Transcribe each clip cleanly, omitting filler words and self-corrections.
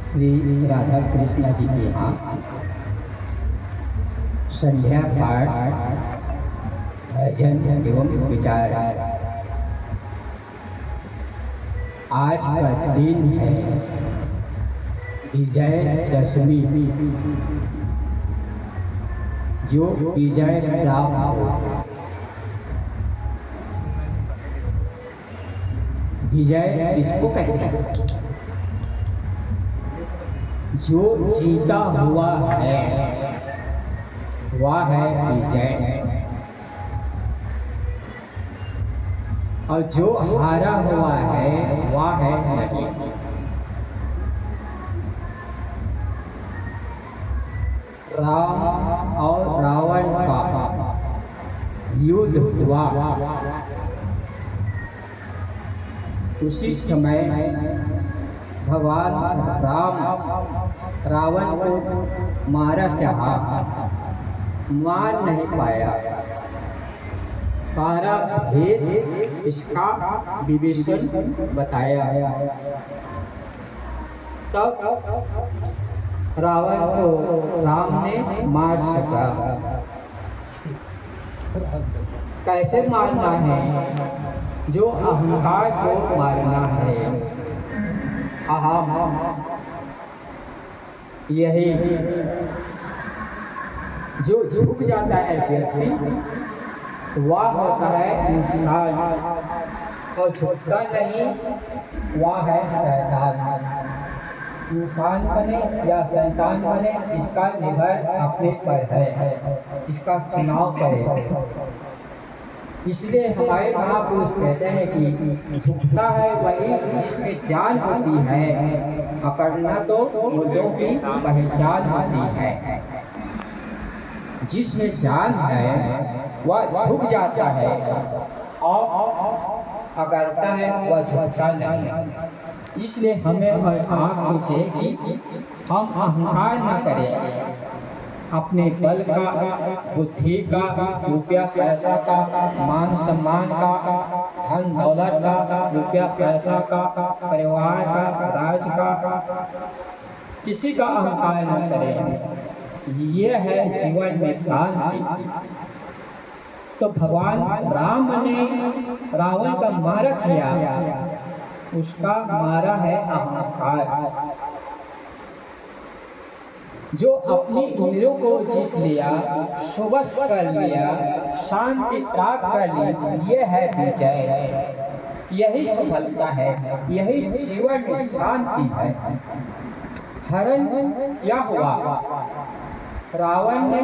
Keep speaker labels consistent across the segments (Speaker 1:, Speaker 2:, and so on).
Speaker 1: श्री राधा कृष्ण जी के यहाँ संध्या पाठ भजन एवं विचार। आज का दिन है विजयदशमी, जो विजय प्राप्त हो। विजय इसको कहते हैं जो जीता हुआ है वह है विजय, और जो हारा हुआ है वह है नहीं। राम और रावण का युद्ध हुआ, उसी समय भगवान राम रावण को मारा चाहा, मार नहीं पाया। सारा भेद इसका विभीषण बताया। तब रावण को राम ने मार सका। कैसे मारना है? जो अहंकार को मारना है। अहम, यही जो झुक जाता है व्यक्ति वह होता है इंसान, और झुकता नहीं वह है शैतान। इंसान बने या शैतान बने इसका निर्भर अपने पर है, इसका चुनाव करें। इसलिए हमारे महापुरुष कहते हैं कि झुकता है वही जिसमें जान होती है, पकड़ना तो मुर्दों की पहचान होती है। जिसमें जान है वह झुक जाता है, और पकड़ता है वह झुकता नहीं। इसलिए हमें आँख से कि हम अहंकार न करें, अपने बल का, बुद्धि का, रुपया पैसा का, मान सम्मान का, धन दौलत का, रुपया पैसा का, परिवार का, राज का, किसी का अहंकार न करें। ये है जीवन में शांति। तो भगवान राम ने रावण का मारा किया, उसका मारा है अहंकार। जो अपनी इंद्रियों को जीत लिया, सुबस कर लिया, शांति प्राप्त कर ली, ये है विजय। यही सफलता है, यही जीवन में शांति है। हरण क्या हुआ? रावण ने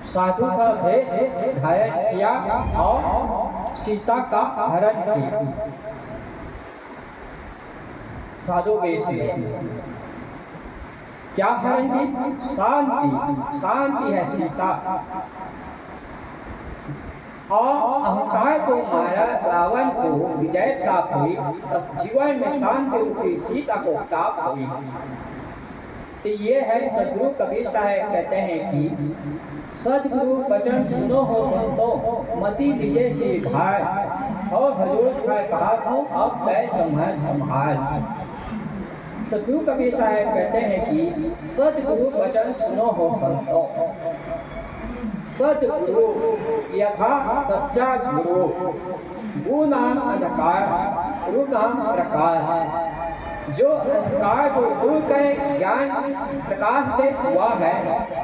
Speaker 1: साधु का वेश धारण किया और सीता का हरण किया। साधु वेश में क्या हरण की? शांति। शांति है सीता। और अहंकार को मारा, रावण को विजय प्राप्त हुई, बस जीवन में शांति रूपी सीता को प्राप्त हुई। तो ये है सदगुरु कबीर साहब कहते हैं कि सदगुरु वचन सुनो हो संतो, मति विजय से भार, और हजूर का कहा हूँ अब तय संभर संभाल। सदगुरु कबीर साहब कहते हैं कि सदगुरु वचन सुनो हो संतो। सदगुरु यथा सच्चा गुरु, गु नाम अंधकार, गुरु नाम प्रकाश। जो अंधकार को दूर करे, ज्ञान प्रकाश दे, वह है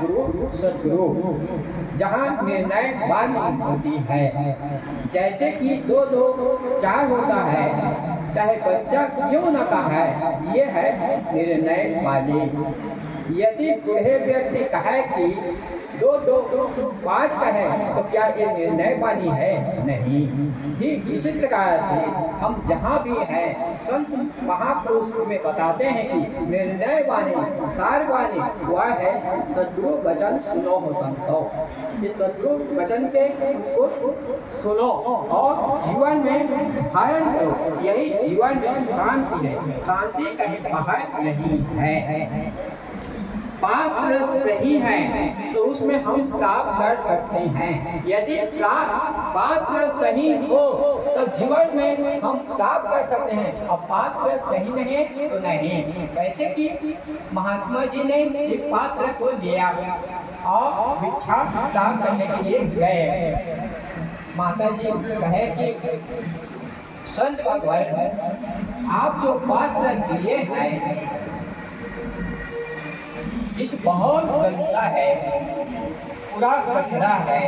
Speaker 1: गुरु सदगुरु। जहाँ निर्णय वाणी होती है, जैसे कि दो दो चार होता है, चाहे बच्चा क्यों न कहा है, ये है निर्णय वाणी। यदि बूढ़े व्यक्ति कहे कि दो दो पाँच कहे, तो क्या ये निर्णय वाणी है? नहीं। ठीक इसी प्रकार से हम जहाँ भी हैं, संत महापुरुष में बताते हैं कि निर्णय वाणी, सार वाणी वह है सदगुरु वचन सुनो हो संतो। इस सदगुरु वचन के को सुनो और जीवन में धारण करो, यही जीवन में शांति है। शांति कहीं बाहर नहीं है। पात्र सही है तो उसमें हम प्राप्त कर सकते हैं। यदि पात्र सही हो तो जीवन में हम प्राप्त कर सकते हैं, अब पात्र सही नहीं तो नहीं। कैसे कि महात्मा जी ने एक पात्र को लिया और भिक्षा प्राप्त करने के लिए गए। माता जी कहे कि संत भगवान आप जो पात्र दिए हैं इस बहुत गंदा है, पूरा कचरा है,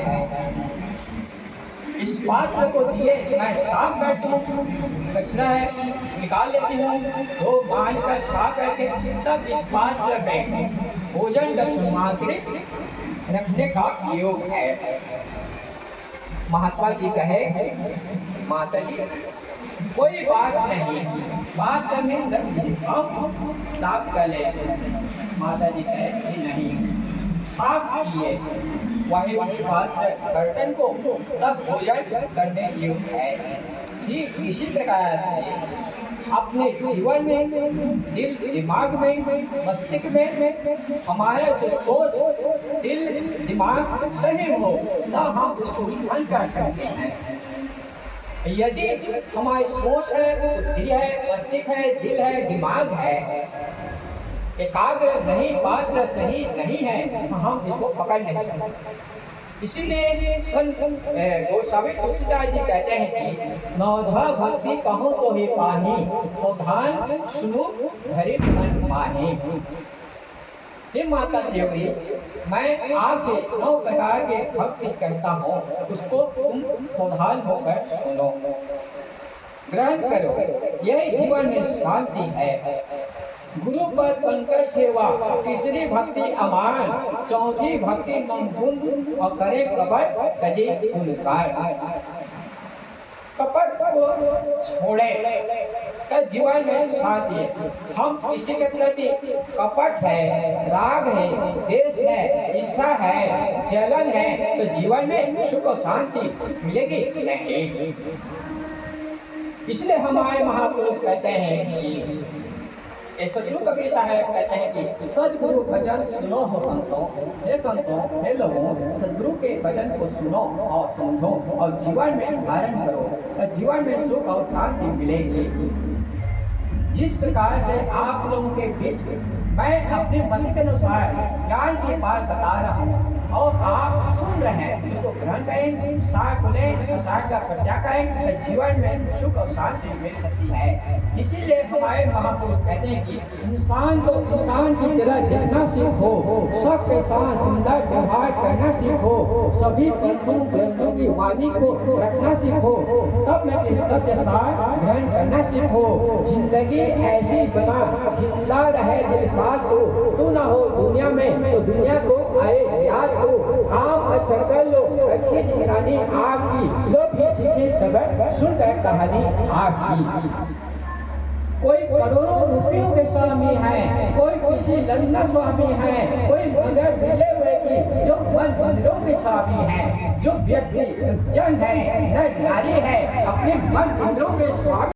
Speaker 1: इस पात्र को दिए मैं साफ कर दूं, कचरा है निकाल लेती हूँ, दो मांझ का साफ करके तब इस पात्र में भोजन का सामग्री रखने का योग है। महात्मा जी कहे माता जी कोई बात नहीं, पात्र में हम प्राप्त कर ले। माता जी कहे नहीं, साफ किए वही पात्र बर्तन को तब भोजन करने योग्य है। ठीक इसी प्रकार से अपने जीवन में, दिल दिमाग में, मस्तिष्क में हमारा जो सोच दिल दिमाग सही हो तब हम उसको ध्यान कर सकते हैं। यदि हमारी सोच है, बुद्धि है, मस्तिष्क है, दिल है, दिमाग है, एकाग्र नहीं, पात्र सही नहीं है, हम इसको पकड़ नहीं सकते। इसीलिए संत गोस्वामी तुलसीदास जी कहते हैं कि नौधा भक्ति कहो तो ही पानी, सावधान सुनो हरि मन माही। हे माता श्री, मैं आपसे 9 प्रकार के भक्ति कहता हूँ, उसको तुम सावधान होकर सुनो, ग्रहण करो, यही जीवन में शांति है। गुरु पर पंकज सेवा, तीसरी भक्ति अमान, चौथी भक्ति नमगुण और करे कपट तजे गुणकार। कपट को छोड़े तो जीवन में शांति। हम किसी के प्रति कपट है, राग है, द्वेष है, इच्छा है, जलन है तो जीवन में सुख और शांति मिलेगी नहीं। इसलिए हमारे महापुरुष कहते हैं कि सदगुरु कबीर साहब कहते हैं कि सदगुरु वचन सुनो हो संतों, हे संतों, हे लोगों, सदगुरु के वचन को सुनो और समझो और जीवन में धारण करो और जीवन में सुख और शांति मिलेगी। जिस प्रकार से आप लोगों के बीच मैं अपने मन के अनुसार ज्ञान की बात बता रहा हूँ और आप सुन रहे हैं, उसको ग्रहण करें, सार को लें, सार का प्रत्याग करें तो जीवन में सुख और शांति मिल सकती है। इसीलिए हमारे महापुरुष कहते हैं कि इंसान को इंसान की तरह देखना सीखो, सबके साथ सुंदर व्यवहार करना सीखो, सभी पंथों ग्रंथों की वाणी को रखना सीखो, सब में सत्य सार ग्रहण करना सीखो। जिंदगी ऐसी बना जिंदा रहे दिल साथ तू ना हो दुनिया में तो दुनिया को आए याद हो, काम अच्छा कर लो, अच्छी निगरानी आपकी, लोग भी सीखे सबक सुनकर कहानी आपकी। कोई करोड़ों रुपयों के स्वामी है, कोई किसी लंदन स्वामी है, कोई मगर मिले हुए की जो मन मंदिरों के स्वामी है, जो व्यक्ति सज्जन है, न नारी है, अपने मन मंदिरों के स्वामी